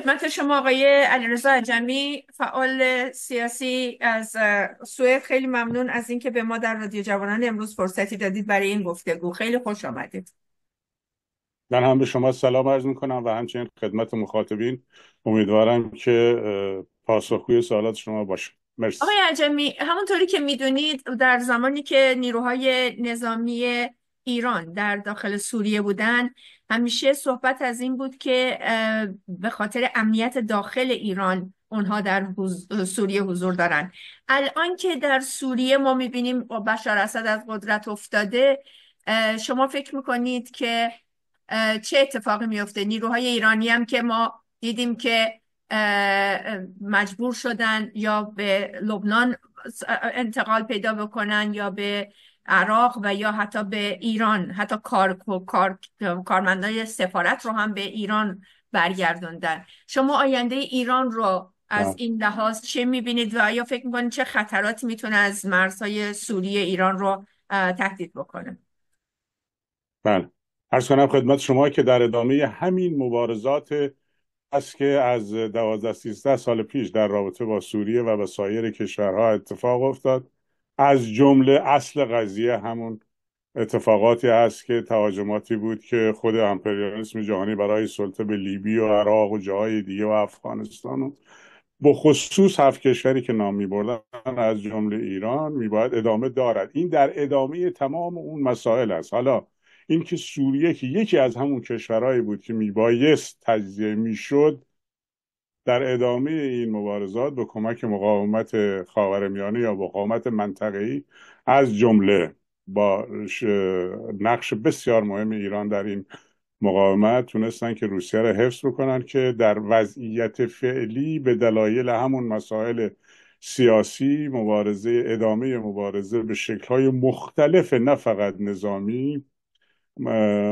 خدمت شما آقای علیرضا عجمی، فعال سیاسی از سوئد. خیلی ممنون از اینکه به ما در رادیو جوانان امروز فرصتی دادید برای این گفتگو. خیلی خوش آمدید. من هم به شما سلام عرض میکنم و همچنین خدمت مخاطبین. امیدوارم که پاسخگوی سوالات شما باشه. آقای مرسی. عجمی، همونطوری که میدونید در زمانی که نیروهای نظامی ایران در داخل سوریه بودن، همیشه صحبت از این بود که به خاطر امنیت داخل ایران اونها در سوریه حضور دارن. الان که در سوریه ما میبینیم بشار اسد از قدرت افتاده، شما فکر میکنید که چه اتفاقی میفته؟ نیروهای ایرانی هم که ما دیدیم که مجبور شدن یا به لبنان انتقال پیدا بکنن یا به عراق و یا حتی به ایران، حتی کارمندای سفارت رو هم به ایران برگردوندن. شما آینده ایران رو از بله. این لحاظ چه میبینید و آیا فکر میکنید چه خطراتی میتونه از مرزهای سوریه ایران رو تهدید بکنه؟ بله. عرض کنم خدمت شما که در ادامه همین مبارزات است که از 12-13 سال پیش در رابطه با سوریه و با سایر کشورها اتفاق افتاد. از جمله اصل قضیه همون اتفاقاتی هست که تهاجماتی بود که خود امپریالیسم جهانی برای سلطه به لیبی و عراق و جاهای دیگه و افغانستان و به خصوص 7 کشوری که نام می‌بردن از جمله ایران میباید ادامه دارد. این در ادامه تمام اون مسائل است. حالا اینکه سوریه که یکی از همون کشورهایی بود که میبایست تجزیه میشد، در ادامه این مبارزات به کمک مقاومت خاورمیانه یا مقاومت منطقه‌ای از جمله با نقش بسیار مهم ایران در این مقاومت تونستن که روسیه را حفظ بکنن که در وضعیت فعلی به دلایل همون مسائل سیاسی ادامه مبارزه به شکل‌های مختلف، نه فقط نظامی،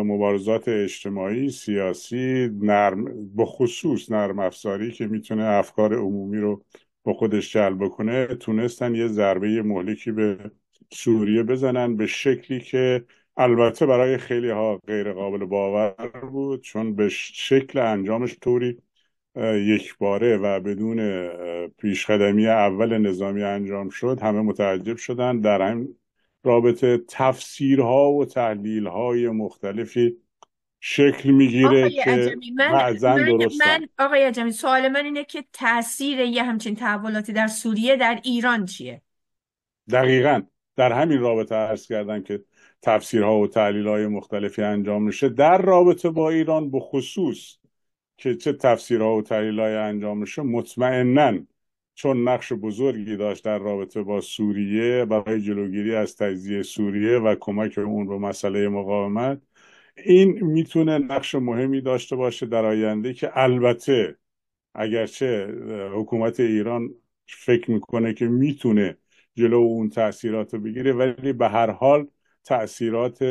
مبارزات اجتماعی، سیاسی، به خصوص نرم افزاری که میتونه افکار عمومی رو با خودش جلب کنه، تونستن یه ضربه مهلکی به سوریه بزنن به شکلی که البته برای خیلی ها غیر قابل باور بود، چون به شکل انجامش طوری یک باره و بدون پیشقدمی اول نظامی انجام شد. همه متعجب شدن. در همین رابطه تفسیرها و تحلیلهای مختلفی شکل میگیره آقای که عجمی، بعضا درستن. آقای عجمی، سوال من اینه که تاثیر یه همچین تحولاتی در سوریه در ایران چیه؟ دقیقا در همین رابطه عرض کردن که تفسیرها و تحلیلهای مختلفی انجام میشه در رابطه با ایران به خصوص، که چه تفسیرها و تحلیلهای انجام میشه. مطمئناً چون نقش بزرگی داشت در رابطه با سوریه برای جلوگیری از تجزیه سوریه و کمک اون به مسئله مقاومت، این میتونه نقش مهمی داشته باشه در آینده، که البته اگرچه حکومت ایران فکر میکنه که میتونه جلو اون تأثیرات رو بگیره، ولی به هر حال تأثیرات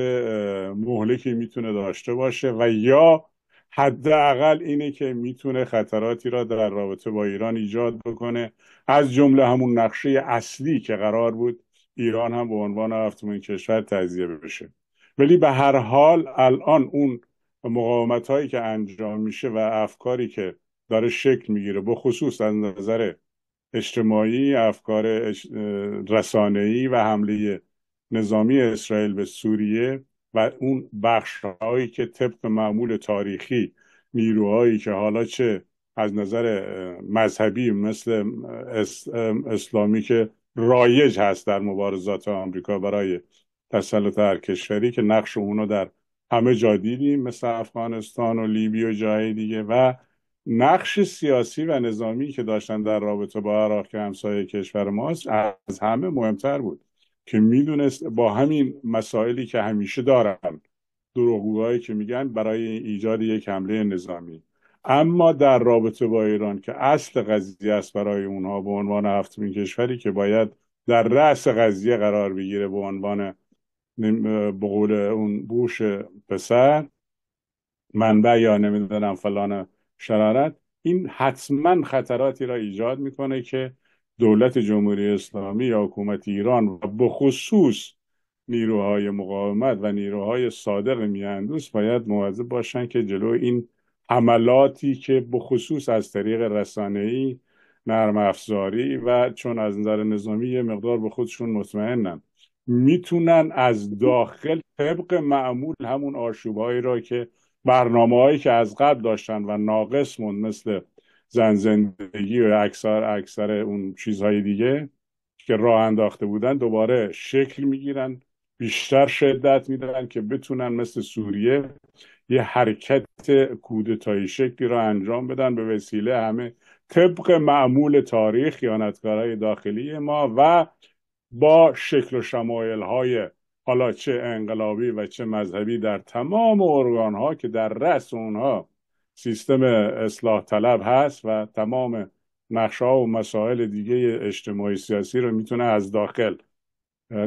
مهلکی میتونه داشته باشه و یا حداقل اینه که میتونه خطراتی را در رابطه با ایران ایجاد بکنه، از جمله همون نقشه اصلی که قرار بود ایران هم به عنوان هفتمین کشور تجزیه بشه. ولی به هر حال الان اون مقاومت هایی که انجام میشه و افکاری که داره شکل میگیره، به خصوص از نظر اجتماعی، افکار رسانه‌ای و حمله نظامی اسرائیل به سوریه و اون بخش هایی که طبق معمول تاریخی نیروهایی که حالا چه از نظر مذهبی مثل اسلامی که رایج هست در مبارزات آمریکا برای تسلط هر کشوری، که نقش اونو در همه جا دیدیم مثل افغانستان و لیبی و جای دیگه، و نقش سیاسی و نظامی که داشتن در رابطه با عراق که همسایه کشور ماست، از همه مهمتر بود که میدونست با همین مسائلی که همیشه دارن، دروغگوهایی که میگن برای ایجاد یک حمله نظامی، اما در رابطه با ایران که اصل قضیه است برای اونها به عنوان هفتمین کشوری که باید در رأس قضیه قرار بگیره به عنوان به قول اون بوش پسر، منبع یا نمیدونم فلان شرارت، این حتما خطراتی را ایجاد میکنه که دولت جمهوری اسلامی یا حکومت ایران و به خصوص نیروهای مقاومت و نیروهای صادق میهندوست باید مواظب باشن که جلو این حملاتی که بخصوص از طریق رسانه‌ای، نرم افزاری و چون از نظر نظامی یه مقدار به خودشون مطمئنن، میتونن از داخل طبق معمول همون آشوبهایی را که برنامه‌هایی که از قبل داشتن و ناقص موند، مثل زن زندگی و اکثر اون چیزهای دیگه که راه انداخته بودن، دوباره شکل میگیرن، بیشتر شدت میدن که بتونن مثل سوریه یه حرکت کودتایی شکلی را انجام بدن به وسیله همه طبق معمول تاریخ خیانتکارهای داخلی ما و با شکل و شمایل های حالا چه انقلابی و چه مذهبی در تمام ارگان ها که در رأس اونها سیستم اصلاح طلب هست و تمام نقشه ها و مسائل دیگه اجتماعی سیاسی رو میتونه از داخل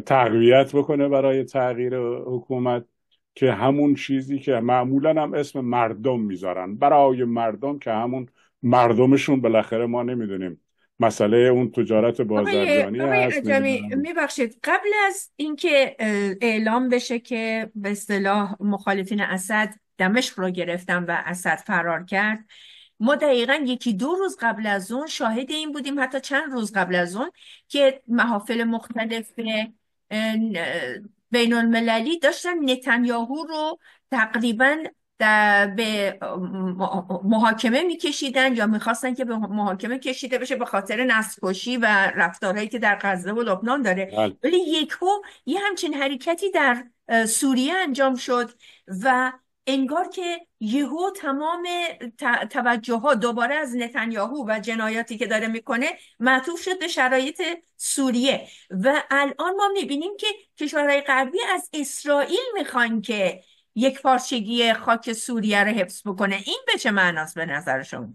تقویت بکنه برای تغییر حکومت، که همون چیزی که معمولا هم اسم مردم میذارن برای مردم، که همون مردمشون بالاخره ما نمیدونیم مسئله اون تجارت بازرگانی آقای هست، عجمی، نمیدونم. میبخشید، قبل از اینکه اعلام بشه که به اصطلاح مخالفین اسد دمشق رو گرفتن و اسد فرار کرد، ما دقیقا یکی دو روز قبل از اون شاهد این بودیم، حتی چند روز قبل از اون، که محافل مختلف بین المللی داشتن نتانیاهو رو تقریبا به محاکمه میکشیدن یا میخواستن که به محاکمه کشیده بشه به خاطر نسل و رفتارهایی که در غزه و لبنان داره. بله. ولی یکو یه همچین حرکتی در سوریه انجام شد و انگار که یهو تمام توجه ها دوباره از نتانیاهو و جنایاتی که داره میکنه معطوف شد به شرایط سوریه. و الان ما میبینیم که کشورهای غربی از اسرائیل میخوان که یک پارچگی خاک سوریه رو حفظ بکنه. این به چه معناست به نظر شما؟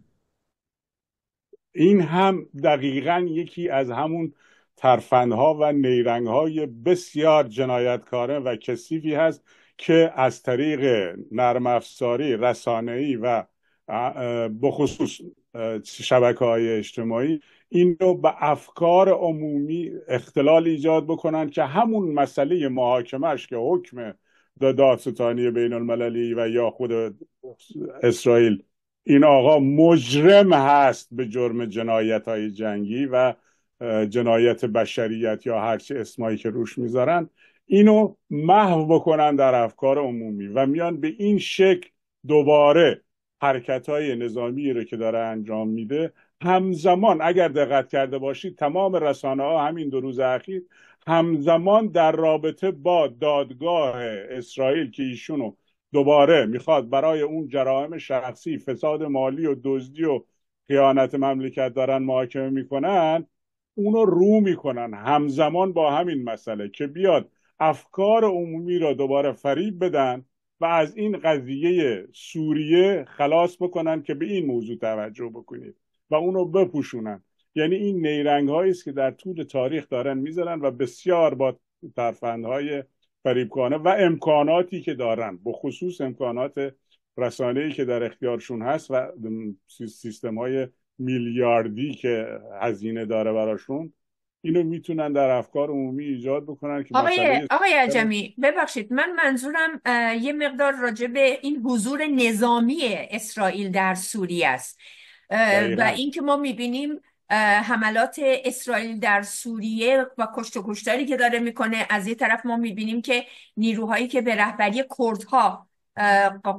این هم دقیقا یکی از همون ترفندها و نیرنگهای بسیار جنایتکارانه و کثیفی هست که از طریق نرم افزاری، رسانه‌ای و بخصوص شبکه‌های اجتماعی این رو به افکار عمومی اختلال ایجاد بکنن که همون مسئله محاکمش که حکم دادستانی بین المللی و یا خود اسرائیل این آقا مجرم هست به جرم جنایت های جنگی و جنایت بشریت یا هرچی اسمایی که روش میذارن، اینو محو بکنن در افکار عمومی و میان به این شکل دوباره حرکت های نظامی رو که داره انجام میده. همزمان اگر دقت کرده باشید تمام رسانه ها همین دو روز اخیر همزمان در رابطه با دادگاه اسرائیل که ایشونو دوباره میخواد برای اون جرائم شخصی، فساد مالی و دزدی و خیانت مملکت دارن محاکمه میکنن، اونو رو میکنن همزمان با همین مسئله که بیاد افکار عمومی را دوباره فریب بدن و از این قضیه سوریه خلاص بکنن که به این موضوع توجه بکنید و اونو بپوشونن. یعنی این نیرنگ هایی است که در طول تاریخ دارن میذارن و بسیار با ترفندهای فریبکارانه و امکاناتی که دارن، به خصوص امکانات رسانه‌ای که در اختیارشون هست و سیستم های میلیاردی که هزینه داره براشون، اینو میتونن در افکار عمومی ایجاد بکنن که مسئله. آقای عجمی، ببخشید، من منظورم یه مقدار راجع به این حضور نظامی اسرائیل در سوریه است و دقیقا. اینکه ما میبینیم حملات اسرائیل در سوریه و کشت و کشتاری که داره میکنه. از یه طرف ما میبینیم که نیروهایی که به رهبری کردها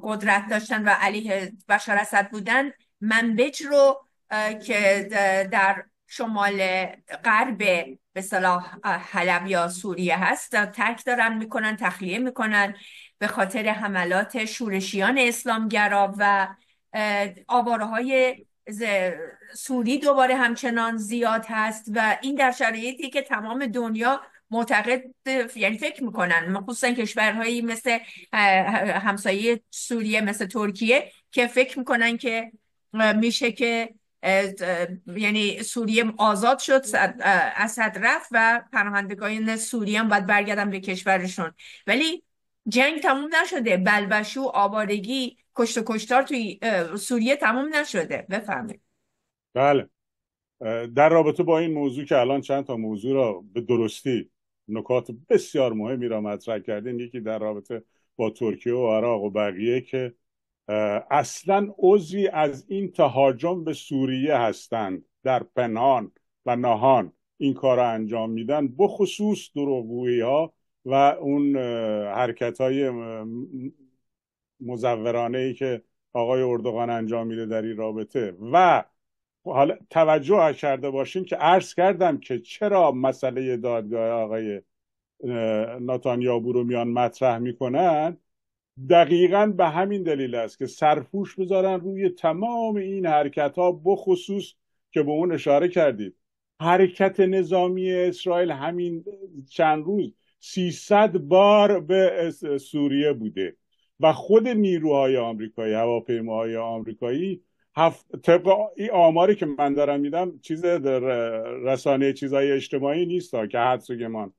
قدرت داشتن و علیه بشار اسد بودن، منبج رو که در شمال غرب به صلاح حلب یا سوریه هست ترک دارن میکنن، تخلیه میکنن به خاطر حملات شورشیان اسلامگرا و آواره های سوری دوباره همچنان زیاد هست و این در شرایطی که تمام دنیا معتقد، یعنی فکر میکنن، مخصوصا کشورهایی مثل همسایه سوریه مثل ترکیه، که فکر میکنن که میشه که یعنی سوریه آزاد شد، اسد رفت و پناهندگان سوریه هم باید برگردن به کشورشون. ولی جنگ تموم نشده، بلبشو، آوارگی، کشت و کشتار توی سوریه تموم نشده. بفرمایید. بله. در رابطه با این موضوع که الان چند تا موضوع را به درستی نکات بسیار مهمی را مطرح کردین، یکی در رابطه با ترکیه و عراق و بقیه که اصلا عضوی از این تهاجم به سوریه هستند، در پنهان و نهان این کار رو انجام میدن، بخصوص دروغگویی ها و اون حرکت های مزورانه ای که آقای اردوغان انجام میده در این رابطه. و حالا توجه کرده باشیم که عرض کردم که چرا مسئله دادگاه آقای نتانیاهو رو میان مطرح میکنن، دقیقاً به همین دلیل است که سرپوش بذارن روی تمام این حرکت ها، بخصوص که به اون اشاره کردید حرکت نظامی اسرائیل همین چند روز 300 بار به سوریه بوده و خود نیروهای آمریکایی، هواپیماهای آمریکایی طبق این آماری که من دارم میدم، چیز رسانه چیزهای اجتماعی نیست که حدس و گمان،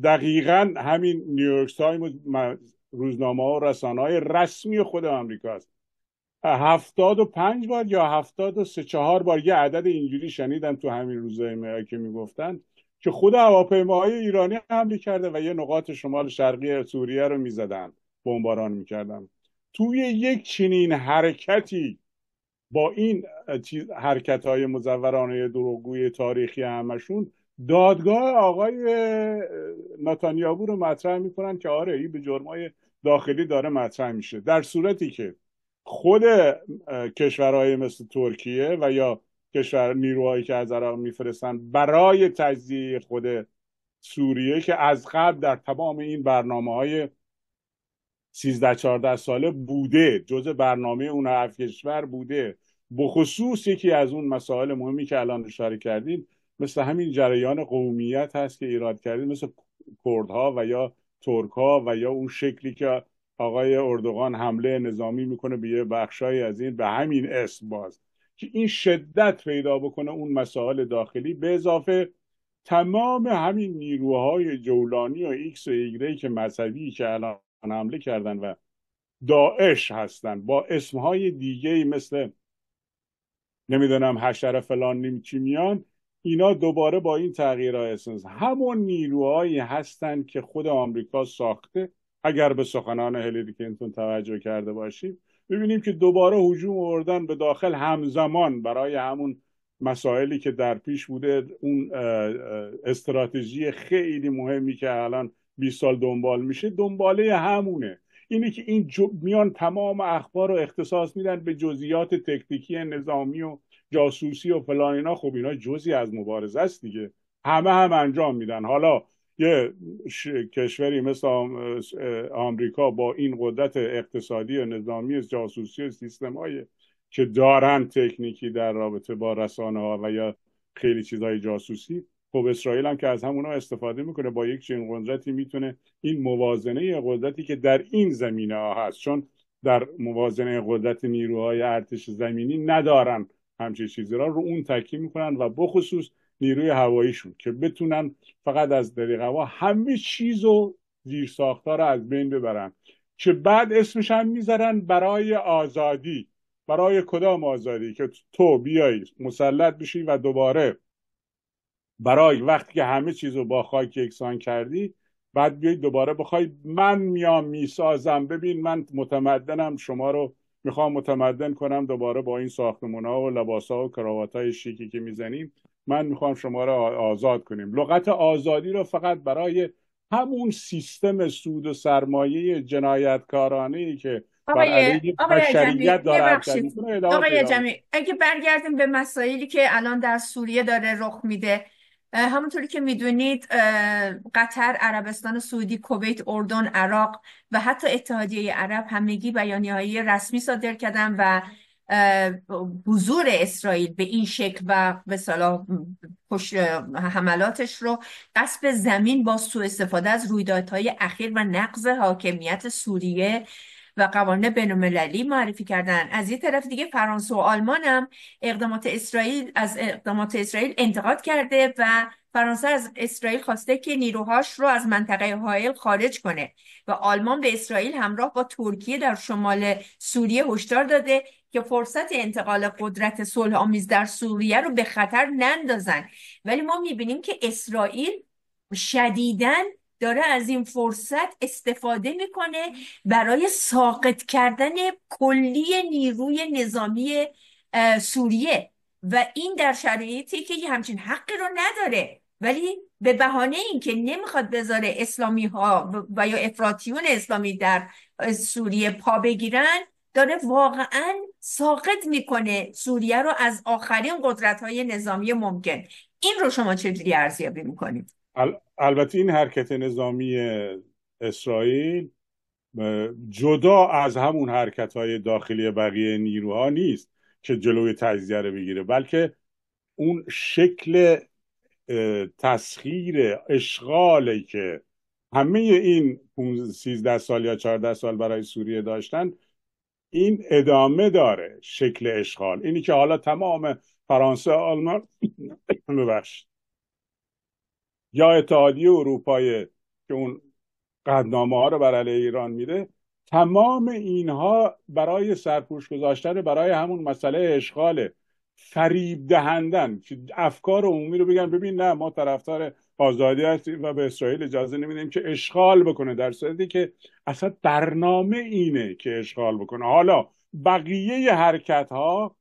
دقیقاً همین نیویورک تایمز، روزنامه ها و رسانه های رسمی خود آمریکا است، 75 بار یا 73 بار یه عدد اینجوری شنیدم تو همین روزایی که میگفتن که خود هواپیماهای ایرانی حمله کرده و یه نقاط شمال شرقی سوریه رو میزدن، بمباران میکردن. توی یک چنین حرکتی با این حرکت های مزورانه دروغگوی تاریخی همشون، دادگاه آقای نتانیاهو رو مطرح میکنن که آره این به جرمای داخلی داره مطرح میشه، در صورتی که خود کشورهای مثل ترکیه و یا کشور نیروهایی که از عراق میفرستن برای تجزیه خود سوریه، که از قبل در تمام این برنامه‌های 13-14 ساله بوده، جزء برنامه اون 7 کشور بوده، بخصوص یکی از اون مسائل مهمی که الان اشاره کردین مثل همین جریان قومیت هست که ایراد کردین، مثل کردها و یا ترکها و یا اون شکلی که آقای اردوغان حمله نظامی میکنه به یه بخشای از این به همین اسم، باز که این شدت پیدا بکنه اون مسائل داخلی، به اضافه تمام همین نیروهای جولانی و ایکس و ایگری که مذهبی که الان حمله کردن و داعش هستن با اسمهای دیگه مثل نمیدونم حشره فلان چی میان، اینا دوباره با این تغییرهای اساس همون نیروهایی هستن که خود آمریکا ساخته. اگر به سخنان هیلاری کلینتون توجه کرده باشیم ببینیم که دوباره هجوم آوردن به داخل همزمان برای همون مسائلی که در پیش بوده، اون استراتژی خیلی مهمی که الان 20 سال دنبال میشه، دنباله همونه. اینه که این میان تمام اخبار رو اختصاص میدن به جزئیات تکنیکی نظامی و جاسوسی و فلان اینا. خب اینا جزئی از مبارزه است دیگه، همه هم انجام میدن. حالا یه کشوری مثل آمریکا با این قدرت اقتصادی و نظامی جاسوسی و سیستم‌های که دارن تکنیکی در رابطه با رسانه ها و یا خیلی چیزهای جاسوسی، خب اسرائیل هم که از همونا استفاده میکنه، با یک چنین قدرتی میتونه این موازنه قدرتی که در این زمینه ها هست، چون در موازنه قدرت نیروهای ارتش زمینی ندارن همچین چیزی رو اون تکیه میکنن و بخصوص نیروی هواییشون که بتونن فقط از طریق هوا همه چیزو زیر ساختار از بین ببرن، که بعد اسمش هم میذارن برای آزادی. برای کدام آزادی؟ که تو بیایی مسلط بشی و دوباره برای وقتی که همه چیزو با خاک یکسان کردی بعد بیایی دوباره بخوای من میام میسازم، ببین من متمدنم، شما رو میخوام متمدن کنم، دوباره با این ساختمونا و لباسا و کراواتای شیکی که میزنیم من میخوام شما رو آزاد کنیم. لغت آزادی رو فقط برای همون سیستم سود و سرمایه جنایتکارانه‌ای که بر علیه بشریت داره حرکت میکنه. آقای جمیع، اگه برگردیم به مسائلی که الان در سوریه داره رخ میده، همونطوری که میدونید قطر، عربستان سعودی، کویت، اردن، عراق و حتی اتحادیه عرب همگی بیانیه‌های رسمی صادر کردن و حضور اسرائیل به این شکل و به اصطلاح حملاتش رو غصب زمین با سوء استفاده از رویدادهای اخیر و نقض حاکمیت سوریه و قوانین بین‌المللی معرفی کردن. از یه طرف دیگه فرانسه و آلمان هم اقدامات اسرائیل انتقاد کرده و فرانسه از اسرائیل خواسته که نیروهاش رو از منطقه حائل خارج کنه و آلمان به اسرائیل همراه با ترکیه در شمال سوریه هشدار داده که فرصت انتقال قدرت صلح آمیز در سوریه رو به خطر نندازن. ولی ما میبینیم که اسرائیل شدیداً داره از این فرصت استفاده میکنه برای ساقط کردن کلی نیروی نظامی سوریه. و این در شرایطی که یه همچین حقی رو نداره، ولی به بهانه اینکه نمیخواد بذاره اسلامی ها و یا افراطیون اسلامی در سوریه پا بگیرن، داره واقعا ساقط میکنه سوریه رو از آخرین قدرت های نظامی ممکن. این رو شما چجوری ارزیابی میکنید؟ البته این حرکت نظامی اسرائیل جدا از همون حرکت‌های داخلی بقیه نیروها نیست که جلوی تجزیه رو بگیره، بلکه اون شکل تسخیر اشغالی که همه این 13 سال یا 14 سال برای سوریه داشتن، این ادامه داره. شکل اشغال اینی که حالا تمام فرانسه، آلمان ببخشید یا اتحادیه اروپای که اون قطعنامه ها رو بر علیه ایران میده، تمام اینها برای سرپوش گذاشتن برای همون مسئله اشغال، فریب دهندن که افکار عمومی رو بگن ببین نه ما طرفدار آزادی هستیم و به اسرائیل اجازه نمیدیم که اشغال بکنه، در صورتی که اصلا برنامه اینه که اشغال بکنه. حالا بقیه حرکت ها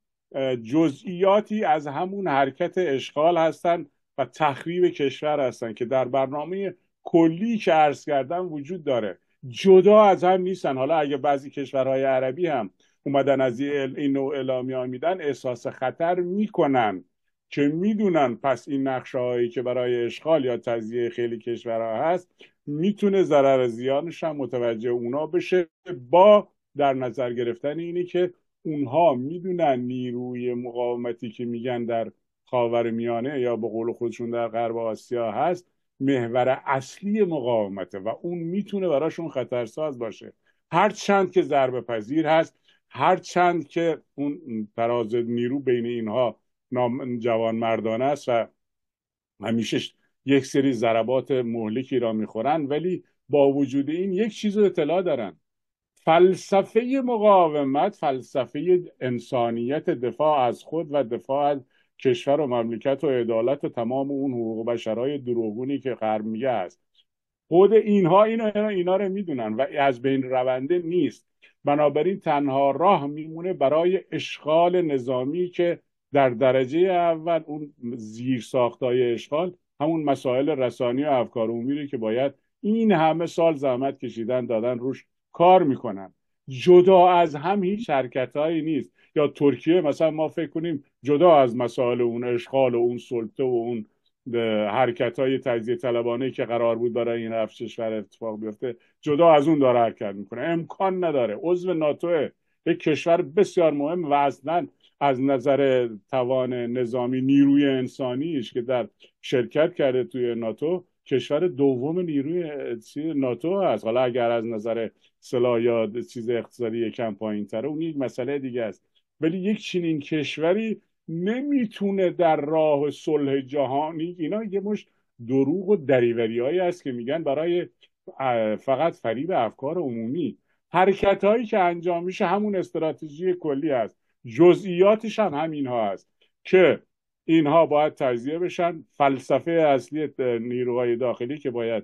جزئیاتی از همون حرکت اشغال هستن و تخریب کشور هستن که در برنامه کلی که عرض کردم وجود داره، جدا از هم نیستن. حالا اگه بعضی کشورهای عربی هم اومدن از این نوع اعلامیه میدن، احساس خطر میکنن که میدونن پس این نقشه هایی که برای اشغال یا تجزیه خیلی کشورها هست میتونه ضرر زیانش هم متوجه اونا بشه، با در نظر گرفتن اینی که اونها میدونن نیروی مقاومتی که میگن در خاورمیانه یا به قول خودشون در غرب آسیا هست محور اصلی مقاومته و اون میتونه براشون خطرساز باشه. هر چند که ضربه پذیر هست، هر چند که اون تراز نیرو بین اینها جوان مردانه است و همیشه یک سری ضربات مهلکی را میخورن، ولی با وجود این یک چیز رو اطلاع دارن: فلسفه مقاومت، فلسفه انسانیت، دفاع از خود و دفاع از کشور و مملکت و عدالت و تمام اون حقوق بشرهای دروغونی که غرب میگه است. خود اینها اینا رو میدونن و از بین رونده نیست. بنابراین تنها راه میمونه برای اشغال نظامی که در درجه اول اون زیر ساختای اشغال همون مسائل رسانی و افکار عمومی که باید این همه سال زحمت کشیدن دادن روش کار میکنن. جدا از هم هیچ حرکتایی نیست. یا ترکیه مثلا ما فکر کنیم جدا از مسائل اون اشغال و اون سلطه و اون حرکت های تجزیه طلبانه که قرار بود برای این 7 کشور اتفاق بیفته، جدا از اون داره حرکت میکنه. امکان نداره. عضو ناتو، یک کشور بسیار مهم و اصلا از نظر توان نظامی نیروی انسانیش که در شرکت کرده توی ناتو، کشور دوم نیروی ناتو هست. حالا اگر از نظر سلاح یا چیز اقتصادی کم پایین تره اون یک مسئله دیگه است، ولی یک چنین کشوری نمیتونه در راه صلح جهانی، اینا یه مش دروغ و دریوری هایی است که میگن برای فقط فریب افکار عمومی. حرکت هایی که انجام میشه همون استراتژی کلی است، جزئیاتش هم همینها است که اینها باید تجزیه بشن. فلسفه اصلی نیروهای داخلی که باید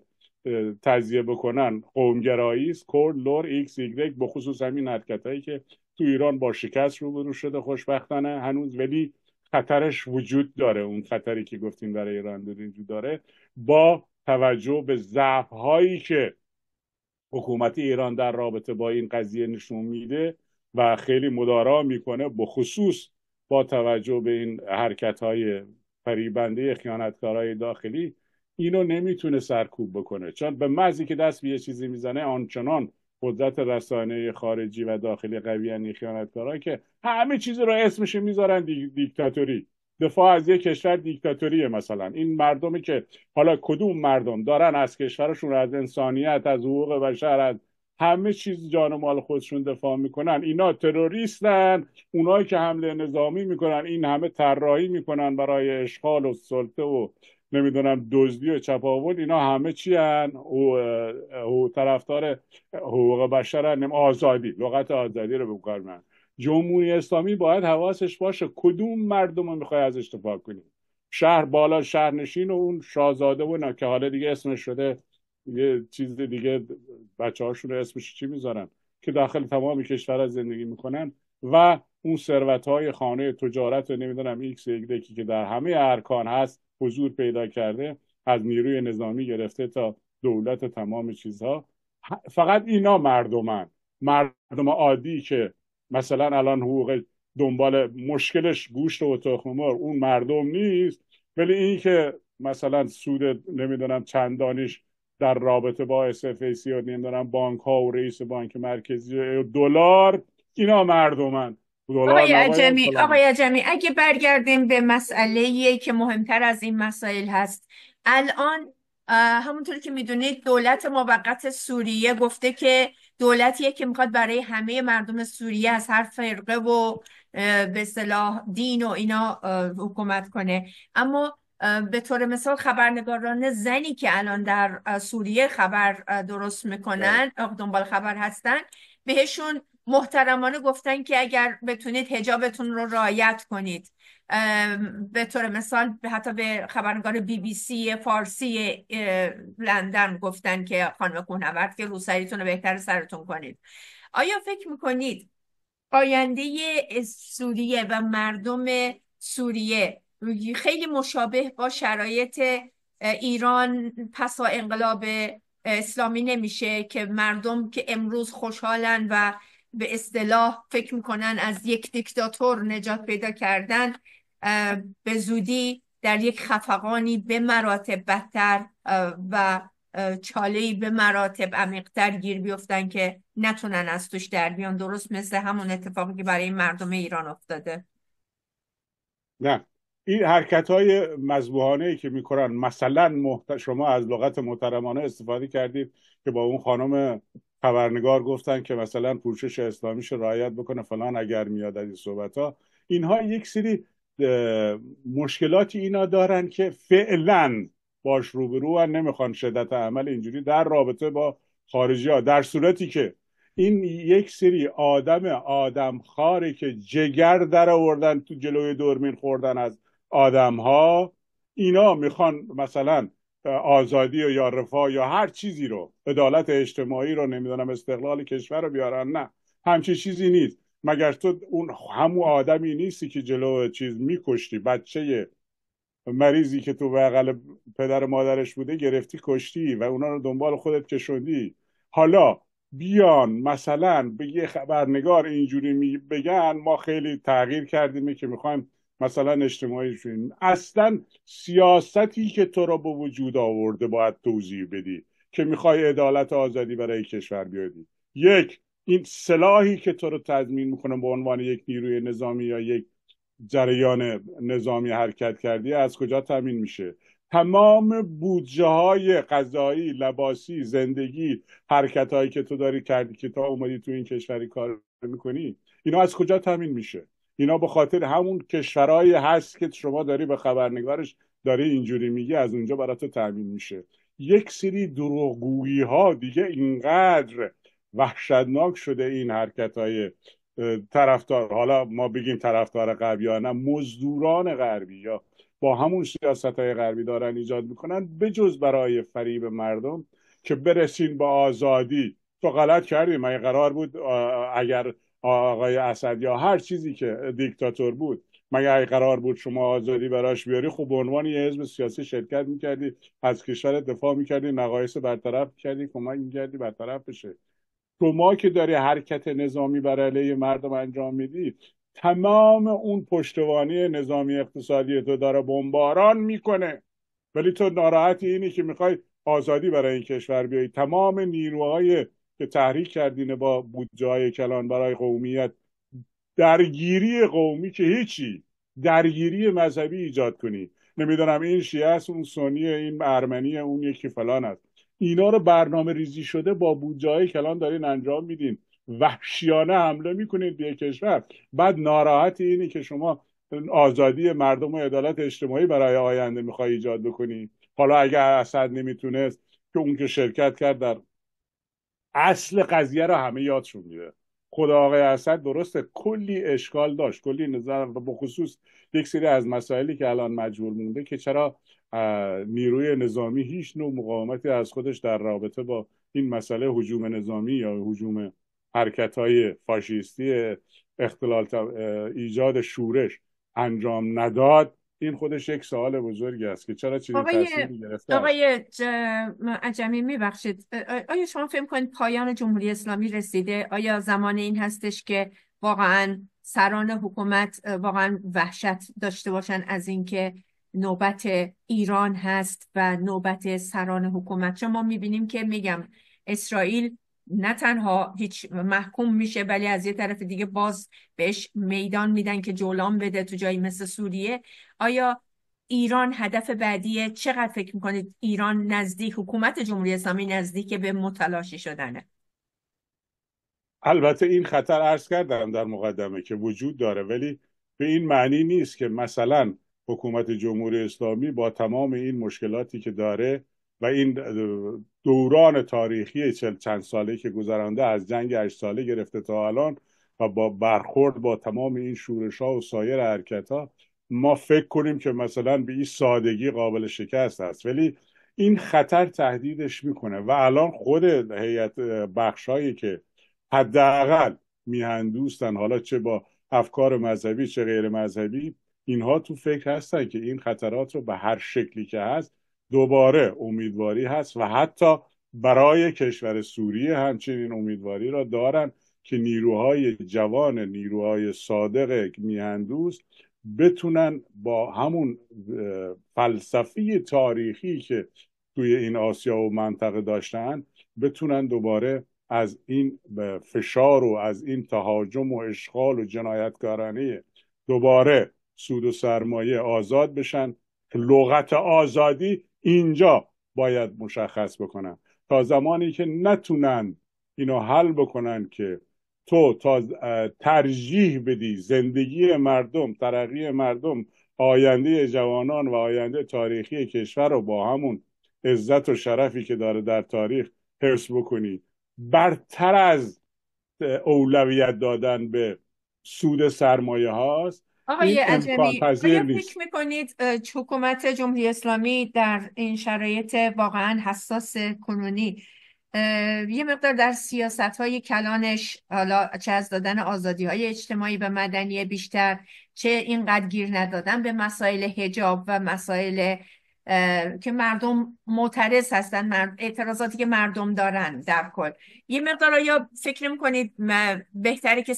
تجزیه بکنن قومگرایی است، کرد، لور، ایکس، ایگرگ، بخصوص همین حرکت هایی که تو ایران با شکست روبرو شده خوشبختانه هنوز، ولی خطرش وجود داره. اون خطری که گفتیم برای ایران وجود داره، با توجه به ضعف هایی که حکومت ایران در رابطه با این قضیه نشون میده و خیلی مدارا میکنه، بخصوص با توجه به این حرکت های فریبنده خیانتکارهای داخلی، اینو نمیتونه سرکوب بکنه، چون به محضی که دست به یه چیزی میزنه آنچنان قدرت رسانه خارجی و داخلی قوی ان خیانتکارا که همه چیز رو اسمش میذارن دیکتاتوری. دفاع از یک کشور دیکتاتوریه. مثلا این مردمی که حالا کدوم مردم دارن از کشورشون، از انسانیت، از حقوق بشر، از همه چیز جان و مال خودشون دفاع میکنن، اینا تروریستن. اونایی که حمله نظامی میکنن، این همه طراحی میکنن برای اشغال و سلطه و نمیدونم دزدی و چپاول، اینا همه چی هن؟ او طرفدار حقوق بشر، آزادی، لغت آزادی رو به کار میبرن. جمهوری اسلامی باید حواسش باشه کدوم مردم رو میخوای ازش دفاع کنی. شهر بالا شهرنشین و اون شاهزاده و که حالا دیگه اسمش شده یه چیز دیگه بچه هاشون رو اسمش چی میذارن، که داخل تمام کشور زندگی میکنن و اون ثروت های خانه تجارت و نمیدونم ایکس ایگرکی که در همه ارکان هست حضور پیدا کرده، از نیروی نظامی گرفته تا دولت، تمام چیزها. فقط اینا مردم عادی که مثلا الان حقوق دنبال مشکلش گوشت و تخم مرغ، اون مردم نیست. ولی این که مثلا سود نمیدونم چندانیش در رابطه با SFAC و نمیدونم بانک ها و رئیس بانک مرکزی دلار، اینا مردمن، دلار نباید فلان. آقای عجمی، اگه برگردیم به مسئله که مهمتر از این مسائل هست، الان همونطور که میدونید دولت موقت سوریه گفته که دولتیه که میخواد برای همه مردم سوریه از هر فرقه و به اصطلاح دین و اینا حکومت کنه. اما به طور مثال خبرنگاران زنی که الان در سوریه خبر درست میکنن، دنبال خبر هستن، بهشون محترمانه گفتن که اگر بتونید حجابتون رو رعایت کنید. به طور مثال حتی به خبرنگار BBC فارسی لندن گفتن که خانم کوهنورد که روسریتون رو بهتر سرتون کنید. آیا فکر میکنید آینده سوریه و مردم سوریه خیلی مشابه با شرایط ایران پسا انقلاب اسلامی نمیشه که مردم که امروز خوشحالن و به اصطلاح فکر میکنن از یک دیکتاتور نجات پیدا کردن، به زودی در یک خفقانی به مراتب بدتر و چاله‌ای به مراتب عمیق‌تر گیر بیفتن که نتونن از توش در بیان، درست مثل همون اتفاقی که برای مردم ایران افتاده؟ نه، این حرکت های مذبوحانه که میکنن، مثلا شما از لغت محترمانه استفاده کردید که با اون خانم خبرنگار گفتن که مثلا پوشش اسلامیش رعایت بکنه فلان اگر میاد از این صحبت ها. اینها یک سری مشکلاتی اینا دارن که فعلا باش روبرو و نمیخوان شدت عمل اینجوری در رابطه با خارجی ها، در صورتی که این یک سری آدم خاری که جگر در آوردن تو جلوی دوربین خوردن از آدم ها، اینا میخوان مثلا آزادی و یا رفاه یا هر چیزی رو، عدالت اجتماعی رو، نمیدونم استقلال کشور رو بیارن. نه، همچین چیزی نیست. مگر تو اون همون آدمی نیستی که جلو چیز میکشتی، بچه مریضی که تو بغل پدر مادرش بوده گرفتی کشتی و اونا رو دنبال خودت کشوندی. حالا بیان مثلا به یه خبرنگار اینجوری بگن ما خیلی تغییر کردیم که میخوایم مثلا اجتماعی شویم. اصلا سیاستی که تو رو به وجود آورده باید توضیح بدی که میخوای عدالت و آزادی برای کشور بیاری. یک، این سلاحی که تو رو تضمین میکنه به عنوان یک نیروی نظامی یا یک جریان نظامی حرکت کردی از کجا تامین میشه؟ تمام بودجه های غذایی، لباسی، زندگی، حرکت هایی که تو داری کردی که تا اومدی تو این کشوری کار میکنی، اینا از کجا تامین میشه؟ اینا به خاطر همون کشورهایی هست که شما داری به خبرنگارش داری اینجوری میگی، از اونجا برای تو تامین میشه. یک سری دروغگویی ها دیگه اینقدر وحشتناک شده این حرکت های طرفدار، حالا ما بگیم طرفدار غربی ها، نه، مزدوران غربی یا با همون سیاست های غربی دارن ایجاد میکنن، بجز برای فریب مردم که برسین با آزادی. تو غلط کردی، مگه قرار بود اگر آقای اسد یا هر چیزی که دیکتاتور بود، مگه قرار بود شما آزادی براش بیاری؟ خب به عنوان یه حزب سیاسی شرکت میکردی، از کشور دفاع میکردی، نقایص برطرف میکردی، کمک میکردی برطرف بشه. شما که داری حرکت نظامی بر علیه مردم انجام میدی، تمام اون پشتوانه نظامی اقتصادی تو داره بمباران میکنه، ولی تو ناراحتی اینی که میخوای آزادی برای این کشور بیایی. تمام نیروهای که تحریک کردین با بودجه های کلان برای قومیت، درگیری قومی که هیچی، درگیری مذهبی ایجاد کنی، نمیدونم این شیعه است، اون سنی، این ارمنی، اون یکی فلان است، اینا رو برنامه ریزی شده با بودجه های کلان دارین انجام میدین، وحشیانه حمله میکنید به کشور. بعد ناراحت اینی که شما آزادی مردم و عدالت اجتماعی برای آینده میخوای ایجاد بکنی. حالا اگر اسد نمیتونست، که اون که شرکت کرد در اصل قضیه رو همه یادشون میره. خدا آقای اسد درسته کلی اشکال داشت، کلی نظر، به خصوص یک سری از مسائلی که الان مجهول مونده که چرا نیروی نظامی هیچ نوع مقاومتی از خودش در رابطه با این مسئله هجوم نظامی یا هجوم حرکت‌های فاشیستی ایجاد شورش انجام نداد، این خودش یک سوال بزرگی است که چرا چنین آقای تصمیمی گرفته است. آقای عجمی میبخشید، آیا شما فکر کنید پایان جمهوری اسلامی رسیده؟ آیا زمان این هستش که واقعا سران حکومت واقعا وحشت داشته باشن از اینکه نوبت ایران هست و نوبت سران حکومت؟ چون ما میبینیم که میگم اسرائیل نه تنها هیچ محکوم میشه، ولی از یه طرف دیگه باز بهش میدان میدن که جولان بده تو جایی مثل سوریه. آیا ایران هدف بعدیه؟ چقدر فکر میکنید ایران نزدیک، حکومت جمهوری اسلامی نزدیک به متلاشی شدنه؟ البته این خطر عرض کردم در مقدمه که وجود داره، ولی به این معنی نیست که مثلا حکومت جمهوری اسلامی با تمام این مشکلاتی که داره و این دوران تاریخی چند ساله که گذرانده از جنگ 8 ساله گرفته تا الان و با برخورد با تمام این شورش‌ها و سایر حرکت‌ها، ما فکر کنیم که مثلا به این سادگی قابل شکست است. ولی این خطر تهدیدش میکنه و الان خود هیئت بخشایی که حداقل میهندوستن، حالا چه با افکار مذهبی چه غیر مذهبی، اینها تو فکر هستن که این خطرات رو به هر شکلی که هست دوباره امیدواری هست و حتی برای کشور سوریه همچنین امیدواری را دارن که نیروهای جوان، نیروهای صادق میهندوست بتونن با همون فلسفی تاریخی که توی این آسیا و منطقه داشتن بتونن دوباره از این فشار و از این تهاجم و اشغال و جنایتکارانه دوباره سود و سرمایه آزاد بشن. لغت آزادی اینجا باید مشخص بکنن. تا زمانی که نتونن اینو حل بکنن که تو تا ترجیح بدی زندگی مردم، ترقی مردم، آینده جوانان و آینده تاریخی کشور رو با همون عزت و شرفی که داره در تاریخ حفظ بکنی، برتر از اولویت دادن به سود سرمایه هاست، آقای این امکان عجمی، پذیر آیا نیست. فکر میکنید حکومت جمهوری اسلامی در این شرایط واقعا حساس کنونی یه مقدار در سیاست های کلانش، حالا چه از دادن آزادی های اجتماعی به مدنی بیشتر، چه اینقدر گیر ندادن به مسائل حجاب و مسائل که مردم معترض هستن، اعتراضاتی که مردم دارن در کل، یه مقدار آیا فکر میکنید بهتره که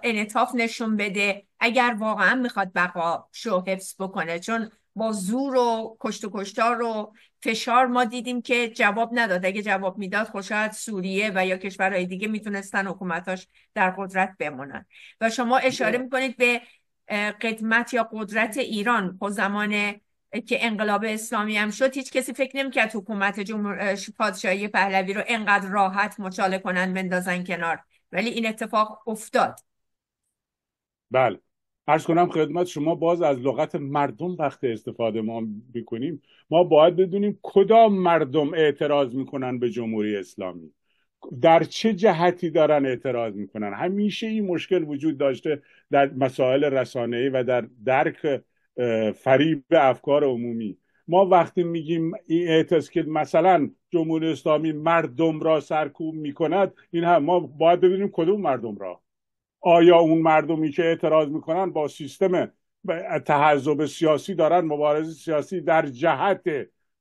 انعطاف نشون بده اگر واقعا میخواد بقاشو حفظ بکنه؟ چون با زور و کشت و کشتار و فشار ما دیدیم که جواب نداد. اگه جواب میداد خب شاید سوریه و یا کشورهای دیگه میتونستن حکومتاش در قدرت بمونن. و شما اشاره میکنید به قدمت یا قدرت ایران. خب زمان که انقلاب اسلامی هم شد هیچ کسی فکر نمیکرد حکومت پادشاهی پهلوی رو انقدر راحت مچاله کنن بندازن کنار، ولی این اتفاق افتاد. بله، عرض کنم خدمت شما، باز از لغت مردم وقت استفاده ما میکنیم، ما باید بدونیم کدام مردم اعتراض میکنن به جمهوری اسلامی، در چه جهتی دارن اعتراض میکنن. همیشه این مشکل وجود داشته در مسائل رسانه‌ای و در درک فریب افکار عمومی. ما وقتی میگیم این اعتراض که مثلا جمهوری اسلامی مردم را سرکوب میکند، این هم ما باید ببینیم کدوم مردم را. آیا اون مردمی که اعتراض میکنن با سیستم تحزب سیاسی دارن مبارزه سیاسی در جهت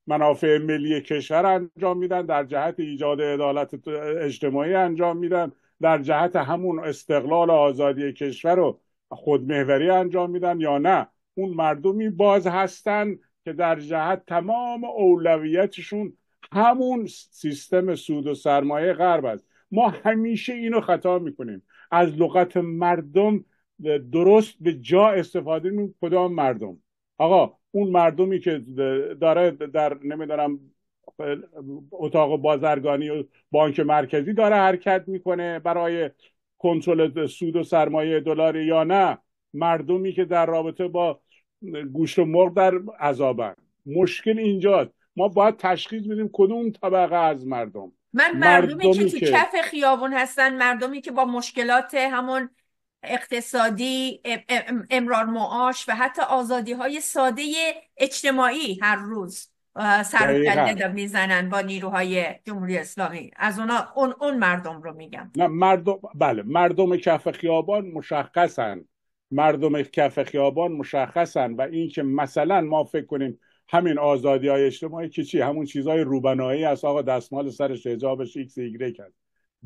منافع ملی کشور انجام میدن، در جهت ایجاد عدالت اجتماعی انجام میدن، در جهت همون استقلال و آزادی کشور و خودمحوری انجام میدن، یا نه اون مردمی باز هستن که در جهت تمام اولویتشون همون سیستم سود و سرمایه غرب است؟ ما همیشه اینو خطا میکنیم. از لغت مردم درست به جا استفاده میکنیم. کدام مردم؟ آقا اون مردمی که داره در نمیدونم اتاق بازرگانی و بانک مرکزی داره حرکت میکنه برای کنترل سود و سرمایه دلار، یا نه مردمی که در رابطه با گوشت و مرغ در عذابن؟ مشکل اینجاست. ما باید تشخیص بدیم کدوم طبقه از مردمی که تو کف خیابون هستن، مردمی که با مشکلات همون اقتصادی، امرار معاش و حتی آزادی های ساده اجتماعی هر روز سر و دقیقا. کله میزنن با نیروهای جمهوری اسلامی. از اون مردم رو میگم. نه مردم، بله مردم کف خیابان مشخصن، مردم کف خیابان مشخصن. و این که مثلا ما فکر کنیم همین آزادی های اجتماعی که چی، همون چیزهای روبنایی است، آقا دستمال سرش، حجابش، ایکس ایگرگ هست.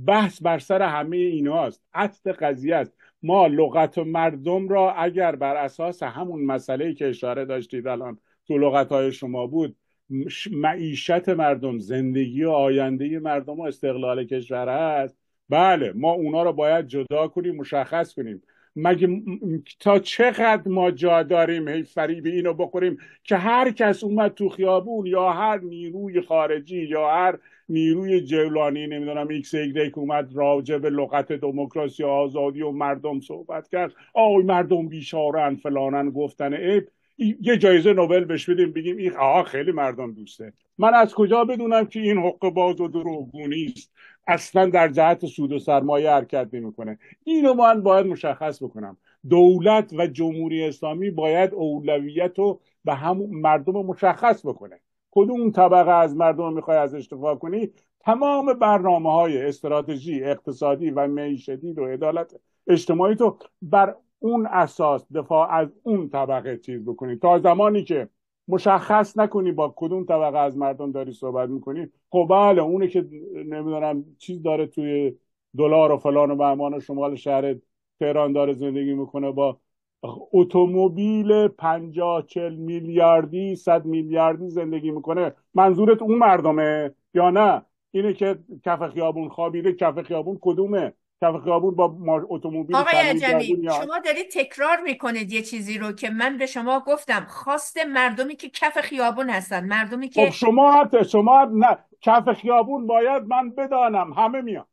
بحث بر سر همه ایناست، اصل قضیه است. ما لغت مردم را اگر بر اساس همون مسئله‌ای که اشاره داشتید الان تو لغت‌های شما بود، معیشت مردم، زندگی و آینده مردم و استقلال کشور هست، بله ما اونا رو باید جدا کنیم، مشخص کنیم. مگه تا چقدر ما جا داریم هی فریب اینو بخوریم که هر کس اومد تو خیابون، یا هر نیروی خارجی یا هر نیروی جولانی نمیدونم ایکس ایگرگ اومد راجع به لغت دموکراسی و آزادی و مردم صحبت کرد، آی مردم بیچاره‌ان فلانن، گفتن عیب، یه جایزه نوبل بهش بدیم بگیم این خیلی مردم دوسته. من از کجا بدونم که این حقه باز و دروغگونی است، اصلا در جهت سود و سرمایه حرکت نمیکنه. اینو من باید مشخص بکنم. دولت و جمهوری اسلامی باید اولویت رو به همون مردم مشخص بکنه. کدوم طبقه از مردم میخوای از استفاده کنی، تمام برنامه‌های استراتژی اقتصادی و معیشتی و عدالت اجتماعی تو بر اون اساس دفاع از اون طبقه چیز بکنی. تا زمانی که مشخص نکنی با کدوم طبقه از مردم داری صحبت میکنی، خب بله اونه که نمیدونم چیز داره توی دلار و فلان و بهمان شمال شهر تهران داره زندگی میکنه با اتومبیل 50 40 میلیاردی 100 میلیاردی زندگی میکنه، منظورت اون مردمه یا نه اینه که کف خیابون خوابیده؟ کف خیابون کدومه؟ کف خیابون با اتومبیل آقای چند میلیاردی عجمی، میاد؟ شما دارید تکرار میکنید یه چیزی رو که من به شما گفتم. خواست مردمی که کف خیابون هستن، مردمی خب که شما نه کف خیابون باید من بدانم همه میان.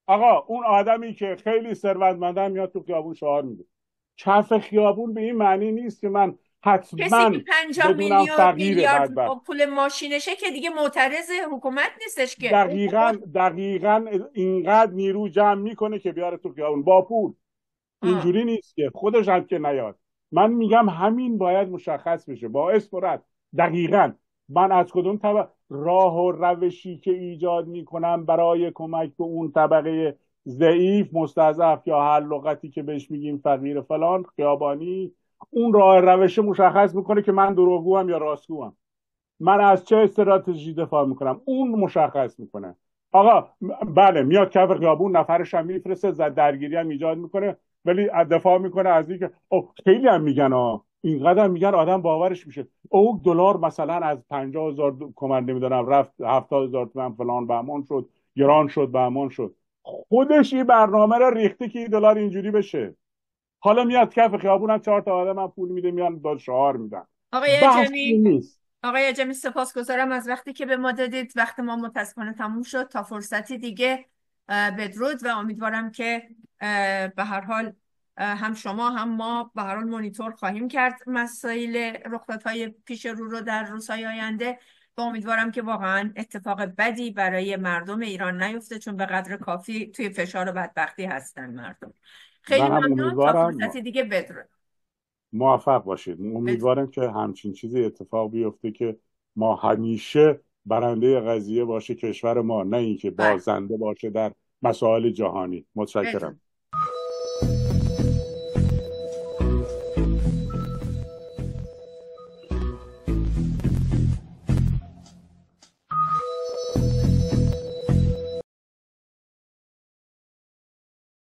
آقا اون آدمی که خیلی ثروتمنده میاد تو خیابون شعار میده. کف خیابون به این معنی نیست که من کسی حتما که 50 بدونم فقیر میلیارد بدبخت. پول ماشینشه که دیگه معترض حکومت نیستش که اون دقیقاً اینقدر نیرو جمع میکنه که بیاره تو خیابون با پول. آه. اینجوری نیست که خودش هم که نیاد. من میگم همین باید مشخص بشه با اسم و رد. دقیقاً من از کدوم طبقه، راه و روشی که ایجاد میکنم برای کمک به اون طبقه ضعیف، مستضعف، یا هر لغتی که بهش میگیم فقیر فلان خیابانی، اون راه روش مشخص میکنه که من دروغگوام یا راستگوام. من از چه استراتژی دفاع میکنم اون مشخص میکنه. آقا بله میاد کف خیابون، نفرش هم میفرسته، درگیری هم ایجاد میکنه، ولی دفاع میکنه از اینکه خیلی هم میگن اینقدر هم میگن آدم باورش میشه. دلار مثلا از 50,000 تومان نمیدونم رفت 70,000 تومان فلان بهمان شد، گران شد، بهمان شد. خودش این برنامه رو ریخته که این دلار اینجوری بشه. حالا میاد کف خیابون هم 4 تا آدم هم پول میده، میان با شعار میدن. آقای بحث جمی نیست. آقای جمی سپاسگزارم از وقتی که به ما دادید. وقت ما متاسفانه تموم شد. تا فرصتی دیگه بدرود و امیدوارم که به هر حال هم شما هم ما به هر حال مانیتور خواهیم کرد مسائل رخدادهای پیش رو در روزهای آینده و امیدوارم که واقعا اتفاق بدی برای مردم ایران نیفته، چون به قدر کافی توی فشار و بدبختی هستن مردم. خیلی منم ممنون. تا امیدوارم فرصتی دیگه بدرود. موفق باشید. امیدوارم که همچین چیزی اتفاق بیفته که ما همیشه برنده قضیه باشه کشور ما، نه اینکه بله. بازنده باشه در مسائل جهانی. متشکرم. بدرود.